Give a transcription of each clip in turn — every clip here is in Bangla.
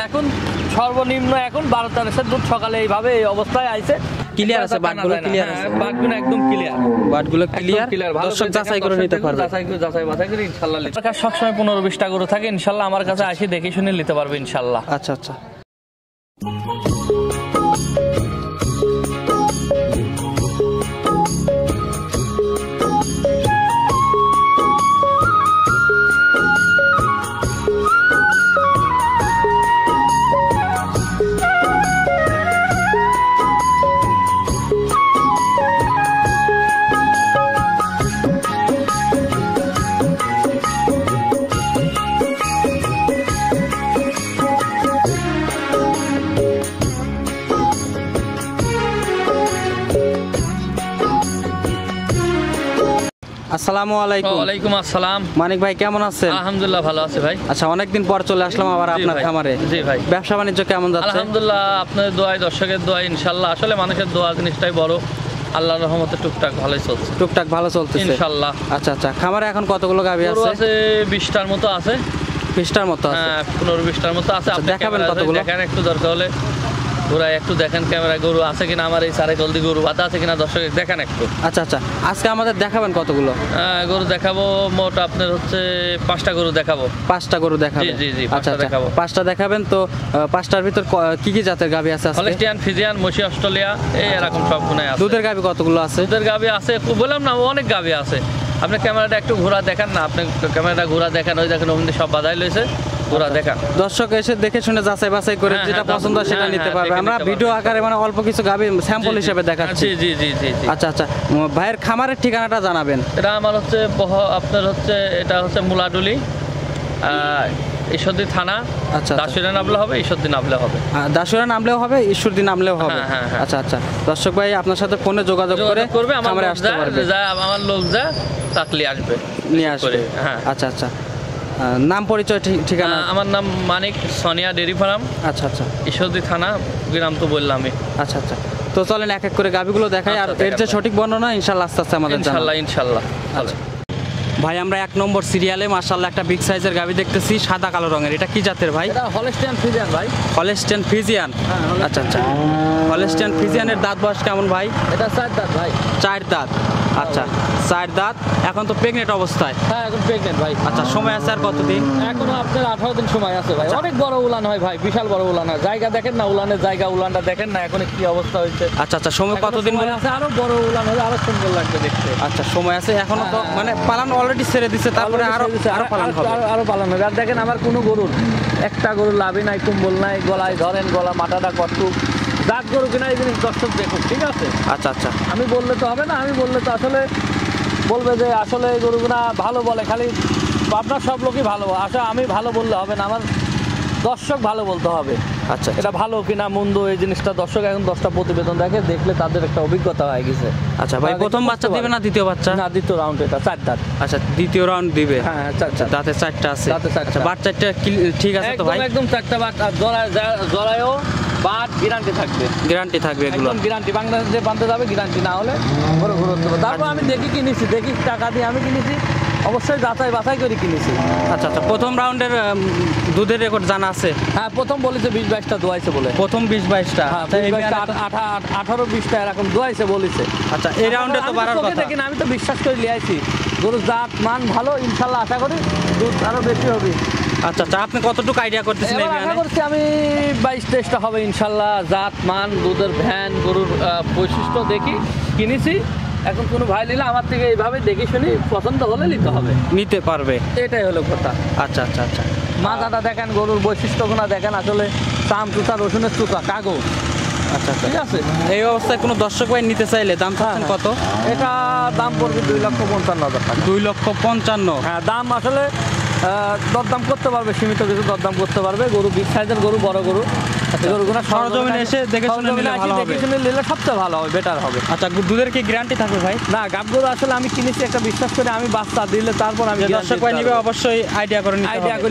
এখন সর্বনিম্ন এখন 12-13 দুধ সকালে এইভাবে এই অবস্থায় আইছে। ক্লিয়ার আছে, বাটগুলো ক্লিয়ার আছে, বাটগুলো একদম ক্লিয়ার, বাটগুলো ক্লিয়ার। দর্শক যাচাই করে নিতে পারবে, যাচাই বাছাই করে ইনশাআল্লাহ। সবসময় 15-20টা গরু থাকে, ইনশাআল্লাহ আমার কাছে আসি দেখে শুনে নিতে পারবে ইনশাআল্লাহ। আচ্ছা আচ্ছা। আসসালামু আলাইকুম। ওয়ালাইকুম আসসালাম। মানিক ভাই কেমন আছেন? আলহামদুলিল্লাহ ভালো আছি ভাই। আচ্ছা, অনেকদিন পর চলে আসলাম আবার আপনার খামারে। জি ভাই। ব্যবসা বাণিজ্য কেমন যাচ্ছে? আলহামদুলিল্লাহ, আপনাদের দোয়ায়, দর্শকের দোয়ায় ইনশাআল্লাহ। আসলে মানুষের দোয়া জিনিসটাই বড়। আল্লাহর রহমতে টুকটাক ভালোই চলছে, টুকটাক ভালো চলতেছে ইনশাআল্লাহ। আচ্ছা আচ্ছা। খামারে এখন কতগুলো গাভী আছে? 20টার মতো আছে। 20টার মতো আছে? হ্যাঁ, 15-20টার মতো আছে। আপনি দেখাবেন কতগুলো? দেখেন একটু, দরকার হলে ঘুরাই একটু দেখেন ক্যামেরা, গরু আছে কিনা, আমার এই সারে জলদি গরু বাধা আছে কিনা দর্শক দেখেন একটু। আচ্ছা আচ্ছা। আজকে আমাদের দেখাবেন কতগুলো গরু? দেখাবো মোট আপনার হচ্ছে 5টা গরু দেখাবো। 5টা গরু দেখাবেন? জি জি জি। আচ্ছা দেখাবো। 5টা দেখাবেন। তো 5টার ভিতর কি কি জাতের গাভী আছে? হলস্টিয়ান, ফ্রিজিয়ান, মশি অস্ট্রেলিয়া, এই এরকম সব গুণাই আছে। দুধের গাভী কতগুলো আছে? দুধের গাভী আছে বললাম না, অনেক গাভী আছে। আপনি ক্যামেরাটা একটু ঘোরা দেখান না, আপনি ক্যামেরাটা ঘোরা দেখান, ওই দেখেন ওখানে সব বাধাই লইছে, ঘোরা দেখান। দর্শক এসে দেখে শুনে যাচাই বাছাই করে যেটা পছন্দ সেটা নিতে পারবে। আমরা ভিডিও আকারে মানে অল্প কিছু গাভী স্যাম্পল হিসেবে দেখাচ্ছি। জি জি জি জি। আচ্ছা আচ্ছা। ভাইয়ের খামারের ঠিকানাটা জানাবেন। এটা আমার হচ্ছে আপনার হচ্ছে, এটা হচ্ছে মুলাডুলি, ঈশ্বরদী থানা। আচ্ছা। দাসুরা নামলে হবে, ঈশ্বরদী নামলে হবে। দাসুরা নামলেও হবে, ঈশ্বরদী নামলেও হবে। আচ্ছা আচ্ছা। দর্শক ভাই আপনার সাথে ফোনে যোগাযোগ করবে, খামারে আসতে পারবে। আমার লোক যা তাকলি আসবে, নিয়ে আসবে। হ্যাঁ। আচ্ছা আচ্ছা। নাম পরিচয় ঠিকানা? আমার নাম মানিক, সোনিয়া ডেরি ফার্ম। আচ্ছা আচ্ছা। ঈশ্বরদী থানা, গ্রাম তো বললাম আমি। আচ্ছা আচ্ছা। তো চলেন এক এক করে গাভীগুলো দেখাই, আর এর যে সঠিক বর্ণনা ইনশাআল্লাহ আস্তে আস্তে আমাদের ইনশাআল্লাহ ইনশাআল্লাহ। আচ্ছা ভাই, আমরা 1 নম্বর সিরিয়ালে মাশাআল্লাহ একটা বিগ সাইজের গাভী দেখতেছি, সাদা কালো রঙের। এটা কি জাতের ভাই? এটা হলস্টিয়ান ফ্রিজিয়ান ভাই। Holstein Friesian? আচ্ছা আচ্ছা। হলস্টিয়ান ফ্রিজিয়ানের দাঁত বয়স কেমন ভাই? এটা 4 দাঁত ভাই। 4 দাঁত। আচ্ছা 4 দাঁত। এখন তো প্রেগনেন্ট অবস্থায়? হ্যাঁ, এখন প্রেগনেন্ট ভাই। আচ্ছা, সময় আছে আর কতদিন? এখনো আপনার 18 দিন সময় আছে ভাই। অনেক বড় উলান হয় ভাই, বিশাল বড় উলান হয়। জায়গা দেখেন না, উলানের জায়গা, উলানটা দেখেন না এখন কি অবস্থা হয়েছে। আচ্ছা আচ্ছা। সময় কতদিন আছে? আরো বড় উলান হলে আরো সুন্দর লাগবে দেখতে। আচ্ছা, সময় আছে এখনো। তো মানে পালন অলরেডি ছেড়ে দিচ্ছে, তারপরে আরো পালন হবে? আরো পালন হবে। আর দেখেন আমার কোনো গরুর একটা গরুর লাভই নাই, কুম্বল নাই, গলায় ধরেন গলা মাথাটা কত দাঁত গরু কিনা, এই জিনিস দর্শক দেখুন, ঠিক আছে? আচ্ছা আচ্ছা। আমি বললে তো হবে না, আমি বললে তো আসলে বলবে যে আসলে গরুগুনা ভালো বলে, খালি আপনার সব লোকই ভালো, আসলে আমি ভালো বললে হবে না, আমার দর্শক ভালো বলতে হবে। আচ্ছা, এটা ভালো কিনা মন্দ এই জিনিসটা দর্শক এখন 10টা প্রতিবেদন দেখে, দেখলে তাদের একটা অভিজ্ঞতা হয়ে গেছে। আচ্ছা ভাই, প্রথম বাচ্চা দিবে না দ্বিতীয় বাচ্চা? না, দ্বিতীয় রাউন্ড। এটা 4 দাঁত। আচ্ছা, দ্বিতীয় রাউন্ড দিবে। হ্যাঁ, 4 দাঁতে 4টা আছে। দাঁতে 4টা। বাচ্চাটা ঠিক আছে তো ভাই? একদম 4টা বাট, আর জরায়ও বাট গ্যারান্টি থাকবে। গ্যারান্টি থাকবে এগুলো? একদম গ্যারান্টি। বাংলাদেশে বাঁধতে যাবে, গ্যারান্টি না হলে বড় ঘুরতে হবে। তারপর আমি দেখি কিনেছি, দেখি টাকা দিয়ে আমি কিনেছি, অবশ্যই যাচাই বাছাই করে কিনেছি। আচ্ছা আচ্ছা। প্রথম রাউন্ডের দুধের রেকর্ড জানা আছে? হ্যাঁ, প্রথম বলেছে 20-22টা দোয়াইছে বলে। প্রথম 20-22টা? হ্যাঁ, 18-20টা এরকম দোয়াইছে বলেছে। আচ্ছা, এই রাউন্ডে তো বাড়ার কথা। দেখি না, আমি তো বিশ্বাস করে লিয়াইছি গরুর জাত মান ভালো, ইনশাআল্লাহ আশা করি দুধ আরো বেশি হবে। আচ্ছা আচ্ছা। আপনি কতটুকু আইডিয়া করতেছেন? আশা করছি আমি 22-23টা হবে ইনশাআল্লাহ। জাত মান, দুধের ভ্যান, গরুর বৈশিষ্ট্য দেখি কিনেছি। এখন কোনো ভাই নিলে আমার থেকে এইভাবে দেখে শুনি, পছন্দ হলে নিতে হবে, নিতে পারবে, এটাই হলো কথা। আচ্ছা আচ্ছা আচ্ছা। মাথাটা দেখেন, গরুর বৈশিষ্ট্যগুলো দেখেন, আসলে চাম চুচা, রসুনের চুচা, কাগজ। আচ্ছা, ঠিক আছে। এই অবস্থায় কোনো দর্শক ভাই নিতে চাইলে দাম চাচ্ছেন কত? এটা দাম পড়বে 2,55,000 টাকা। 2,55,000? হ্যাঁ, দাম আসলে দরদাম করতে পারবে, সীমিত কিছু দরদাম করতে পারবে। গরু বিগ সাইজের গরু, বড় গরু, গরুগুলো সরজমিনে এসে দেখে শুনে নিলে ভালো হবে। দেখে শুনে নিলে সবচেয়ে ভালো হবে, বেটার হবে। আচ্ছা, দুধের কি গ্যারান্টি থাকবে ভাই? না, গাব গরু আসলে আমি কিনেছি একটা বিশ্বাস করে, আমি বাচ্চা দিলে তারপর আমি দর্শক ভাই নিবে অবশ্যই আইডিয়া করে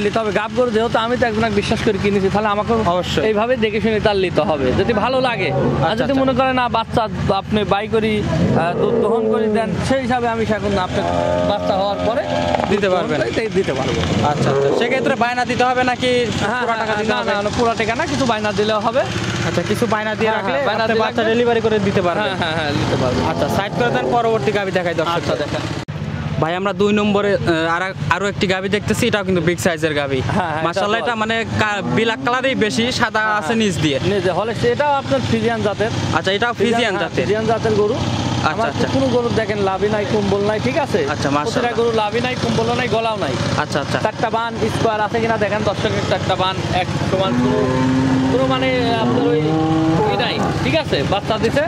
নিতে হবে। গাব গরু যেহেতু আমি তো একজন বিশ্বাস করে কিনেছি, তাহলে আমাকে অবশ্যই এইভাবে দেখে শুনে তার নিতে হবে, যদি ভালো লাগে। আর যদি মনে করেন না বাচ্চা আপনি বাই করি দুধ দহন করে দেন, সেই হিসাবে আমি এখন আপনার বাচ্চা হওয়ার পরে দিতে পারবেন? দিতে পারবো। আচ্ছা আচ্ছা, সেক্ষেত্রে বায়না দিতে হবে নাকি হ্যাঁ, পুরো টাকা দিতে না হবে? না পুরো টাকা না, কিছু বায়না দিলেও হবে। আচ্ছা, কিছু বায়না দিয়ে হ্যাঁ, রাখলে হ্যাঁ, বায়না আপনি দিয়ে বাচ্চা রাখলে- ডেলিভারি করে দিতে পারবেন। হ্যাঁ দিতে পারবো। আচ্ছা, সাইড করে দেন, পরবর্তী গাবি দেখাই দর্শক। আচ্ছা দেখেন। ভাই আমরা 2 নম্বরে আরো একটি গাবি দেখতেছি, এটাও কিন্তু বিগ সাইজের গাবি। হ্যাঁ, মাশাআল্লাহ, এটা মানে ব্ল্যাক কালারই বেশি, সাদা আছে নিচ দিয়ে। নিজে হলে সেটাও আপনার ফ্রিজিয়ান জাতের। আচ্ছা, এটাও ফ্রিজিয়ান জাতের। ফ্রিজিয়ান জাতের গরু। আচ্ছা, আমার আচ্ছা। কোনো গরু দেখেন লাভই নাই, কম্বল নাই, ঠিক আছে? আচ্ছা, মাশাআল্লাহ। প্রতিটা গরু লাভই নাই, কম্বল নাই, গলাও নাই। আচ্ছা আচ্ছা, 4টা বান স্কোয়ার আছে কিনা দেখেন, দর্শকের 4টা বান এক সমান, পুরো মানে আপনার ওই নাই, ঠিক আছে? বাচ্চা দিছে,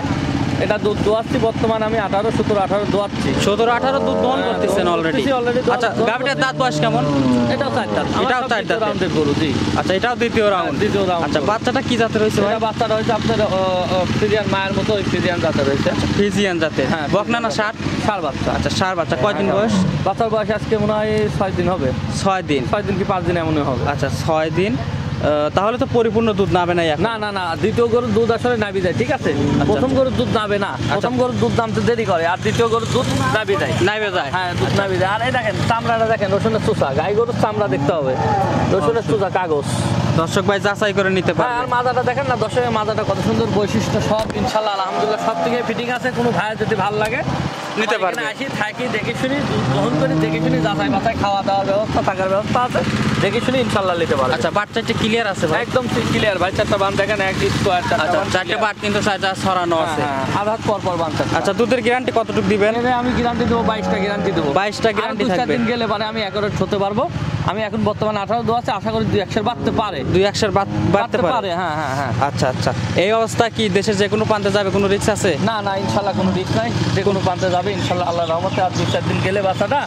এটা দুধ দোয়াচ্ছি বর্তমান আমি 18, 17, 18 দোয়াচ্ছি। 17, 18 দুধ দহন হ্যাঁ, করতেছেন দহন অলরেডি। করতেছি already, দহন- আচ্ছা, দহন গাবিটার দাঁত বয়স কেমন? এটাও 4 দাঁত। এটাও 4 দাঁত। রাউন্ডের গরু, জি। আচ্ছা, এটাও দ্বিতীয় রাউন্ড। দ্বিতীয় রাউন্ড। আচ্ছা, বাচ্চাটা কি জাতের হয়েছে ভাই? এটা বাচ্চাটা হয়েছে আপনার ফ্রিজিয়ান মায়ের মতো, ওই ফ্রিজিয়ান জাতের হয়েছে। ফ্রিজিয়ান জাতের। হ্যাঁ, বকনা না ষাট? ষাঁড় বাচ্চা। আচ্ছা, ষাঁড় বাচ্চা। কয়দিন বয়স? বাচ্চার বয়স আজকে মনে হয় 6 দিন হবে। 6 দিন। 6 দিন কি 5 দিন এমনই হবে। আচ্ছা, 6 দিন। তাহলে তো পরিপূর্ণ দুধ নাবে নাই এখন। না না না, দ্বিতীয় গরুর দুধ আসলে নাবি যায়, ঠিক আছে? প্রথম গরুর দুধ নাবে না, প্রথম গরুর দুধ নামতে দেরি করে, আর দ্বিতীয় গরুর দুধ নাবি যায়। নাইবে যায়। হ্যাঁ, দুধ নাবি যায়। আর এই দেখেন চামড়াটা দেখেন, রসুনের চুষা, গাই গরুর চামড়া দেখতে হবে, রসুনের চুষা, কাগজ। দর্শক ভাই যাচাই করে নিতে হ্যাঁ, পারবে। আর মাজাটা দেখেন না দর্শকের, মাজাটা কত সুন্দর বৈশিষ্ট্য, সব ইনশাল্লাহ আলহামদুলিল্লাহ সব থেকে ফিটিং আছে। কোনো ভাইয়ের যদি ভালো লাগে নিতে আমার পারবে। এখানে আসি, থাকি, দেখে শুনি, দুধ গ্রহণ করি, দেখে শুনি, যাচাই বাছাই, খাওয়া দাওয়ার ব্যবস্থা, থাকার ব্যবস্থা আছে, দেখে শুনি ইনশাল্লাহ নিতে পারবে। আচ্ছা, বাচ্চাটা ক্লিয়ার আছে ভাই? একদম ক্লিয়ার ভাই, 4টা বান দেখেন, এক স্কোয়ার, আচ্ছা, 4টে বাট কিন্তু 4টা ছড়ানো আছে। আধার পর পর বান থাকে। আচ্ছা, দুধের গ্যারান্টি কতটুকু দিবেন? আমি গ্যারান্টি দেবো 22টা গ্যারান্টি দেবো। 22টা গ্যারান্টি 2-4 থাকবে। দিন গেলে মানে আমি অ্যাকুরেট হতে পারবো। আমি এখন বর্তমানে 18 দোয়া আছে, আশা করি 2-1 বাড়তে পারে। 2-1 বাড়তে পারে। হ্যাঁ হ্যাঁ হ্যাঁ। আচ্ছা আচ্ছা, এই অবস্থা কি দেশের যে কোনো প্রান্তে যাবে, কোনো রিস্ক আছে? না না, ইনশাল্লাহ কোনো রিস্ক নাই, যে কোনো প্রান্তে যাবে ইনশাল্লাহ আল্লাহর রহমতে। আর 2-4 দিন গেলে বাচ্চাটা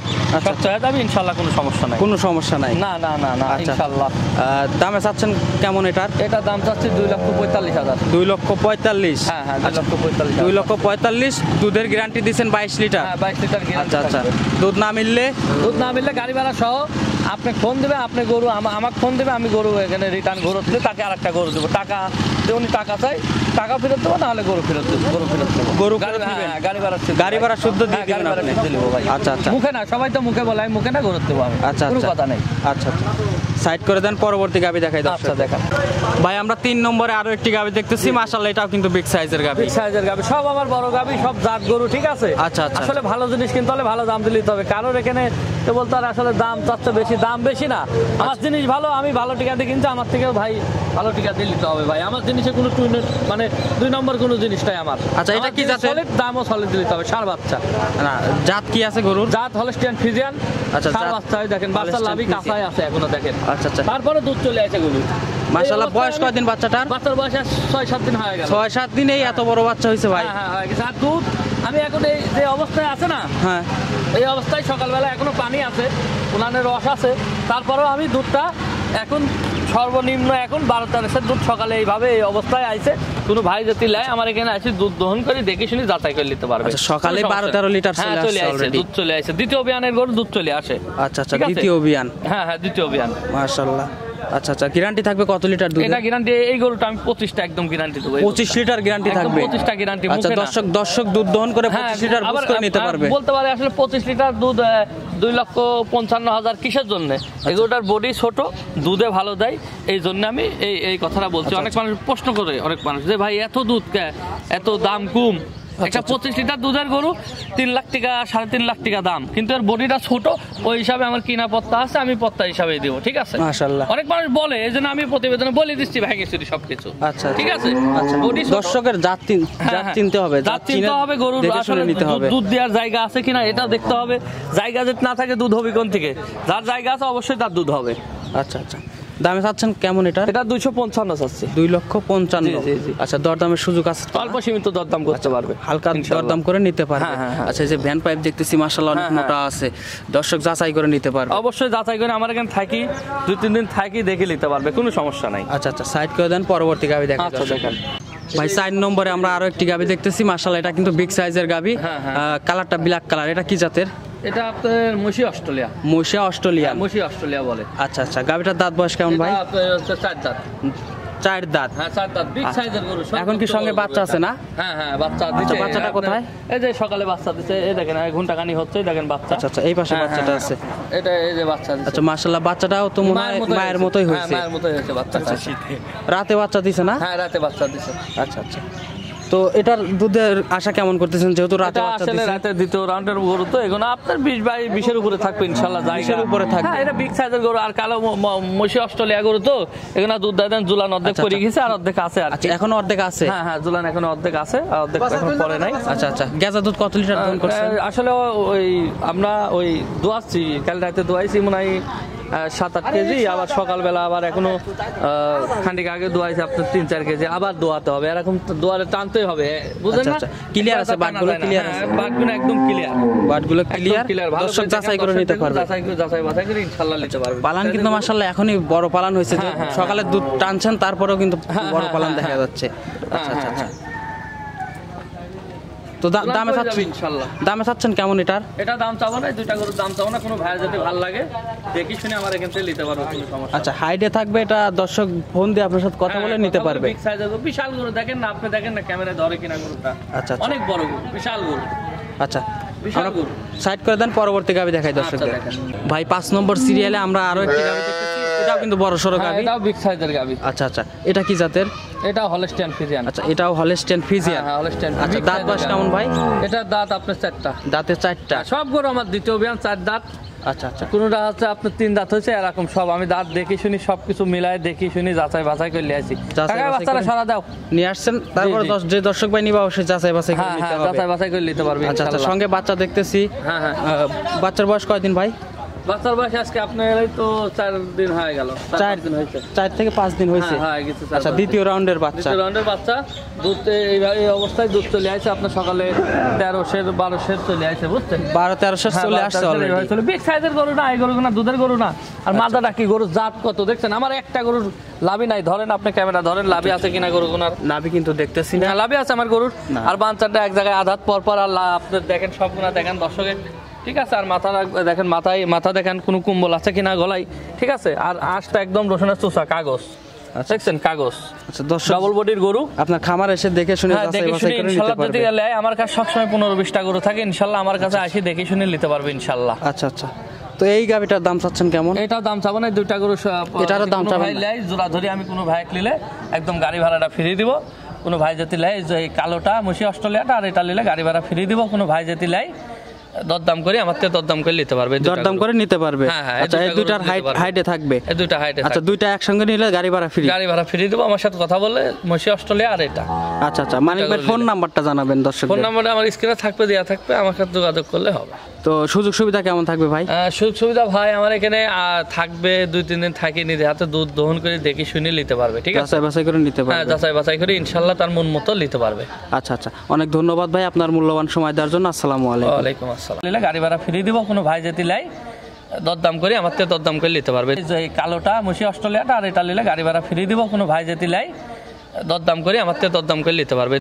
সুস্থ হয়ে যাবে ইনশাল্লাহ, কোনো সমস্যা নাই। কোনো সমস্যা নাই। না না না না, আচ্ছা। ইনশাল্লাহ। দামে চাচ্ছেন কেমন এটার? এটা দাম চাচ্ছি 2,45,000। 2,45,000। হ্যাঁ হ্যাঁ, 2,45,000। 2,45,000। দুধের গ্যারান্টি দিচ্ছেন 22 লিটার। হ্যাঁ, 22 লিটার গ্যারান্টি। আচ্ছা আচ্ছা, দুধ না মিললে? দুধ না মিললে গাড়ি ভাড়া সহ আপনি ফোন দেবে, আপনি গরু আমাকে ফোন দেবে, আমি গরু এখানে রিটার্ন গরু দিলে তাকে আরেকটা গরু দেবো। টাকা যে উনি টাকা চাই, টাকা ফেরত দেবো, নাহলে গরু ফেরত দেবো, গরু ফেরত দেবো। গরু গাড়ি ফেরত দিবেন? হ্যাঁ, গাড়ি ভাড়া গাড়ি ভাড়া শুদ্ধ দিয়ে গাড়ি দিবেন ভাড়া আপনি? শুদ্ধ দেবো ভাই। আচ্ছা আচ্ছা, মুখে না, সবাই তো মুখে বলে, আমি মুখে না গরু দেবো আমি। আচ্ছা কোনো আচ্ছা, কথা নেই। আচ্ছা আচ্ছা, সাইড করে দেন, পরবর্তী গাবি দেখাই দাও। আচ্ছা দেখেন, ভাই আমরা 3 নম্বরে আরো একটি গাবি দেখতেছি, মাশাআল্লাহ, এটাও কিন্তু বিগ সাইজের গাবি। বিগ সাইজের গাবি, সব আমার বড় গাবি, সব জাত গরু, ঠিক আছে? আচ্ছা, আচ্ছা। আসলে ভালো জিনিস কিনতে হলে ভালো দাম দিতে হবে। কারোর এখানে তো বলতে আর আসলে দাম চাচ্ছে বেশি, দাম বেশি না। আমার জিনিস ভালো, আমি ভালো টিকা দিয়ে কিনছি, আমার থেকেও ভাই ভালো টিকা দিয়ে নিতে হবে ভাই। আমার জিনিসে কোনো মানে 2 নম্বর কোনো জিনিসটাই আমার। আচ্ছা, এটা কি জাতের? সলিড, দামও সলিড দিতে হবে। ষাঁড় বাচ্চা। না, জাত কি আছে গরুর? জাত হলস্টিয়ান ফ্রিজিয়ান। আচ্ছা, ষাঁড় জাত বাচ্চা, ওই দেখেন বাচ্চা হলস্টিয়ান লাভি ফ্রিজিয়ান। কাঁচাই আছে এখনো দেখেন। আচ্ছা আচ্ছা, তারপরে দুধ চলে আসে গরু। মাশাআল্লাহ। বয়স কয়দিন বাচ্চাটার? বাচ্চার বয়স 6-7 দিন হয়ে গেল। 6-7 দিনেই এত বড় বাচ্চা হয়েছে ভাই? হ্যাঁ হ্যাঁ, হয়ে গেছে। আর দুধ আমি এখন এই যে অবস্থায় আছে না, হ্যাঁ, এই অবস্থায় সকালবেলা এখনো পানি আছে, উনানের রস আছে, তারপরেও আমি দুধটা এখন সর্বনিম্ন এখন 12-13 দুধ সকালে এইভাবে এই অবস্থায় আইছে। কোনো ভাই যদি লাই আমার এখানে আসি, দুধ দহন করে দেখে শুনি যাচাই করে নিতে পারবে। আচ্ছা, সকালে কোনো সমস্যা 12-13 লিটার হ্যাঁ, চলে চলে আসছে আসছে, already? দুধ চলে আসছে। দ্বিতীয় বিয়ানের গরু দুধ চলে আসে। আচ্ছা আচ্ছা, ঠিক আছে? দ্বিতীয় বিয়ান। হ্যাঁ হ্যাঁ, দ্বিতীয় বিয়ান। মাশাআল্লাহ। আচ্ছা আচ্ছা, গ্যারান্টি থাকবে কত লিটার দুধ? এটা গ্যারান্টি, এই গরুটা আমি 25টা একদম গ্যারান্টি দেবো। 25 লিটার গ্যারান্টি একদম থাকবে? 25টা গ্যারান্টি। আচ্ছা, দর্শক দুধ দহন করে 25 লিটার বুঝ করে নিতে পারবে? বলতে পারে আসলে 25 লিটার দুধ 2,55,000 কিসের জন্য? এগুলোটার বডি ছোট, দুধে ভালো দেয়, এই জন্য আমি এই কথাটা বলছি। অনেক মানুষ প্রশ্ন করে, অনেক মানুষ যে ভাই এত দুধ এত দাম কম। একটা 25 লিটার দুধের গরু 3 লাখ টাকা, 3.5 লাখ টাকা দাম, কিন্তু এর বডিটা ছোট, ওই হিসাবে আমার কিনা পত্তা আছে, আমি পত্তা হিসাবে দিব, ঠিক আছে? মাশাআল্লাহ। অনেক মানুষ বলে, এই জন্য আমি প্রতিবেদনে বলে দিচ্ছি ভেঙে চুরি সবকিছু। আচ্ছা, ঠিক আছে? আচ্ছা, বডি দর্শকের জাত চিনতে হবে, জাত চিনতে হবে, গরুর দেখে শুনে আসলে নিতে হবে। দুধ দেওয়ার জায়গা আছে কিনা এটা দেখতে হবে। জায়গা যদি না থাকে দুধ হবে কোন থেকে? যার জায়গা আছে অবশ্যই তার দুধ হবে। আচ্ছা আচ্ছা, দামে চাচ্ছেন কেমন এটা? এটা 255 চাচ্ছি। 2,55,000। জি, জি। আচ্ছা, দরদামের সুযোগ আছে? অল্প সীমিত দরদাম করতে পারবে, হালকা দরদাম করে নিতে পারবে। হ্যাঁ, হ্যাঁ, হ্যাঁ। আচ্ছা, এই যে ভ্যান পাইপ দেখতেছি মাশাআল্লাহ অনেক হ্যাঁ, মোটা আছে, দর্শক যাচাই করে নিতে পারবে? অবশ্যই যাচাই করে আমার এখানে থাকি, 2-3 দিন থাকি, দেখে নিতে পারবে, কোনো সমস্যা নাই। আচ্ছা আচ্ছা, সাইড করে দেন, পরবর্তী গাবি দেখা আচ্ছা দেখেন ভাই। 4 নম্বরে আমরা আরো একটি গাবি দেখতেছি, মাশাআল্লাহ, এটা কিন্তু বিগ সাইজের গাবি। হ্যাঁ, হ্যাঁ। কালারটা ব্ল্যাক কালার। এটা কি জাতের? এটা আপনার মশি অস্ট্রেলিয়া। মশিয়া অস্ট্রেলিয়ান। মশি অস্ট্রেলিয়া বলে। আচ্ছা আচ্ছা, গাবিটার দাঁত বয়স কেমন ভাই? এটা আপনার হচ্ছে 4 দাঁত। চার দাঁত। হ্যাঁ 4 দাঁত বিগ সাইজের গরু। এখন কি সঙ্গে বাচ্চা আছে না? হ্যাঁ বাচ্চা দিচ্ছে। বাচ্চাটা কোথায়? এই যে সকালে বাচ্চা দিচ্ছে, এই দেখেন ঘন্টাখানি হচ্ছে, দেখেন বাচ্চা। আচ্ছা এই পাশে বাচ্চাটা আছে। এটা এই যে বাচ্চা দিচ্ছে। আচ্ছা মাশাআল্লাহ, বাচ্চাটাও তো মনে হয় মায়ের মতোই হ্যাঁ হয়েছে। মায়ের মতোই হয়েছে বাচ্চাটা। রাতে বাচ্চা দিছে না? হ্যাঁ রাতে বাচ্চা দিচ্ছে। আচ্ছা তো এটার দুধের আশা কেমন করতেছেন, যেহেতু রাতে বাচ্চা আসলে দিছে? রাতে দ্বিতীয় রাউন্ডের গরু তো এগুলো আপনার 20-22 এর উপরে থাকবে ইনশাআল্লাহ। 20 এর উপরে থাকবে। হ্যাঁ এটা বিগ সাইজের গরু। আর কালো মশি অস্ট্রেলিয়া গরু তো এগুলো দুধ দেন জুলান অর্ধেক আচ্ছা, পড়ে গেছে আর অর্ধেক আছে। আর আচ্ছা এখনো অর্ধেক আছে? হ্যাঁ জুলান এখনো অর্ধেক আছে আর অর্ধেক এখন পড়ে নাই। আচ্ছা গেজা দুধ কত লিটার দহন করছেন? আসলে ওই আমরা ওই দোয়াচ্ছি, কাল রাতে দোয়াইছি মনে হয় 7-8 কেজি। আবার সকালবেলা আবার এখনো খানিক আগে দোয়াইছে আপনার 3-4 কেজি, আবার দোয়াতে হবে। এরকম দোয়ারে টানতেই হবে, বুঝলেন না? ক্লিয়ার আছে বাটগুলো? ক্লিয়ার আছে বাটগুলো একদম ক্লিয়ার। বাটগুলো ক্লিয়ার, দর্শক যাচাই করে নিতে পারবে। যাচাই বাছাই করে ইনশাআল্লাহ নিতে পারবে। পালান কিন্তু মাশাআল্লাহ এখনই বড় পালান হয়েছে। সকালে দুধ টানছেন তারপরেও কিন্তু বড় পালান দেখা যাচ্ছে। আচ্ছা তো দামে চাচ্ছেন কেমন এটার? এটা দাম চাবো না, দুইটা গরুর দাম চাবো না। কোনো ভাইয়ের যদি ভালো লাগে দেখি শুনে আমার এখান থেকে নিতে পারবো, কোনো সমস্যা। আচ্ছা হাইডে থাকবে, এটা দর্শক ফোন দিয়ে আপনার সাথে কথা বলে নিতে পারবে। বিগ সাইজের গরু, বিশাল গরু। দেখেন না, আপনি দেখেন না ক্যামেরায় ধরে কিনা গরুটা। আচ্ছা অনেক বড় গরু, বিশাল গরু। আচ্ছা বিশাল গরু। সাইড করে দেন, পরবর্তী গাবি দেখাই দর্শকদের। ভাই 5 নম্বর সিরিয়ালে আমরা আরো একটি গাবি দেখতেছি, এটাও কিন্তু বড় সরো গাবি। এটাও বিগ সাইজের গাবি। আচ্ছা এটা কি জাতের? এটা হলস্টিয়ান ফ্রিজিয়ান। আচ্ছা এটাও হলস্টিয়ান ফ্রিজিয়ান। হ্যাঁ হলস্টিয়ান। আচ্ছা দাঁত বয়স কেমন ভাই? এটা দাঁত আপনার 4টা। দাঁতে 4টা। সব গরু আমার দ্বিতীয় বিয়ান 4 দাঁত। আচ্ছা কোনটা হচ্ছে আপনার 3 দাঁত হয়েছে, এরকম সব আমি দাঁত দেখি শুনি সবকিছু মিলাই দেখি শুনি যাচাই বাছাই করে নিয়ে আসি। বাচ্চারা সারা দাও নিয়ে আসছেন, তারপর যে দর্শক ভাই নিবা অবশ্যই যাচাই বাছাই করে নিতে হবে। যাচাই বাছাই করে নিতে পারবে। আচ্ছা সঙ্গে বাচ্চা দেখতেছি। হ্যাঁ বাচ্চার বয়স কয়দিন ভাই? বাচ্চার বয়স আজকে আপনার এই তো 4 দিন হয়ে গেল। 4 দিন হয়েছে। 4 থেকে 5 দিন হয়েছে। হ্যাঁ গেছে। আচ্ছা দ্বিতীয় রাউন্ডের বাচ্চা। দুধ এই অবস্থায় দুধ চলে আসছে আপনার সকালে 13-12 চলে আসছে, বুঝছেন? 12-13 চলে আসছে অলরেডি। বিগ সাইজের গরু না, এই গরু না দুধের গরু না। আর মাথাটা কি গরুর জাত কত দেখছেন? আমার একটা গরুর লাভি নাই। ধরেন আপনি ক্যামেরা ধরেন, লাভি আছে কিনা গরু কোনার? নাভি কিন্তু দেখতেছি না। লাভি আছে আমার গরুর। আর বাঞ্চারটা এক জায়গায় আধাত পর আর আপনি দেখেন সবগুলা দেখেন দর্শকের, ঠিক আছে? আর দেখেন মাথা দেখেন কোনো কুম্বল আছে কিনা গলায়, ঠিক আছে? আর আঁশটা একদম রসুনের চোষা কাগজ, দেখছেন কাগজ। আচ্ছা দর্শক ডাবল বডির গরু। আপনার খামার এসে দেখে শুনে যাচাই বাছাই করে নিতে পারবে। যদি লেয়, আমার কাছে সবসময় 15-20টা গরু থাকে ইনশাআল্লাহ। আমার কাছে আসি দেখে শুনে নিতে পারবে ইনশাআল্লাহ। আচ্ছা তো এই গাবিটার দাম চাচ্ছেন কেমন? এটাও দাম চাবো না, দুইটা গরু এটারও দাম চাবেন না? জোড়া ধরি আমি কোনো ভাই নিলে একদম গাড়ি ভাড়াটা ফ্রি দিব। কোনো ভাই যদি লেয় যে এই কালোটা মশি অস্ট্রেলিয়াটা, আর এটা নিলে গাড়ি ভাড়া ফ্রি দিব। কোনো ভাই যদি লেয় দরদাম করে আমার থেকে দরদাম করে নিতে পারবে। দরদাম করে নিতে পারবে। আচ্ছা এই দুইটার হাইটে থাকবে? এই দুইটা হাইটে। আচ্ছা দুইটা একসঙ্গে নিলে গাড়ি ভাড়া ফ্রি? গাড়ি ভাড়া ফ্রি দেবো আমার সাথে কথা বলে, মশি অস্ট্রেলিয়া আর এটা। আচ্ছা মানিক ভাই ফোন নাম্বারটা জানাবেন দর্শক। ফোন নাম্বারটা আমার স্ক্রিনে থাকবে, দেওয়া থাকবে, আমার সাথে যোগাযোগ করলে হবে। তো সুযোগ সুবিধা কেমন থাকবে ভাই? সুযোগ সুবিধা ভাই আমার এখানে থাকবে 2-3 দিন থাকি, নিজে হাতে দুধ দহন করে দেখি শুনে নিতে পারবে, ঠিক আছে? যাচাই বাছাই করে নিতে পারবে। হ্যাঁ যাচাই বাছাই করে ইনশাআল্লাহ তার মন মতো নিতে পারবে। আচ্ছা অনেক ধন্যবাদ ভাই আপনার মূল্যবান সময় দেওয়ার জন্য। আসসালামু আলাইকুম। ওয়ালাইকুম আসসালাম। নিলে গাড়ি ভাড়া ফ্রি দিব। কোনো ভাই যদি লাই দরদাম করে আমার থেকে দরদাম করে নিতে পারবে। এই কালোটা মশি অস্ট্রেলিয়াটা, আর এটা নিলে গাড়ি ভাড়া ফ্রি দিব। কোনো ভাই যদি লাই দরদাম করে আমার থেকে দরদাম করে নিতে পারবে।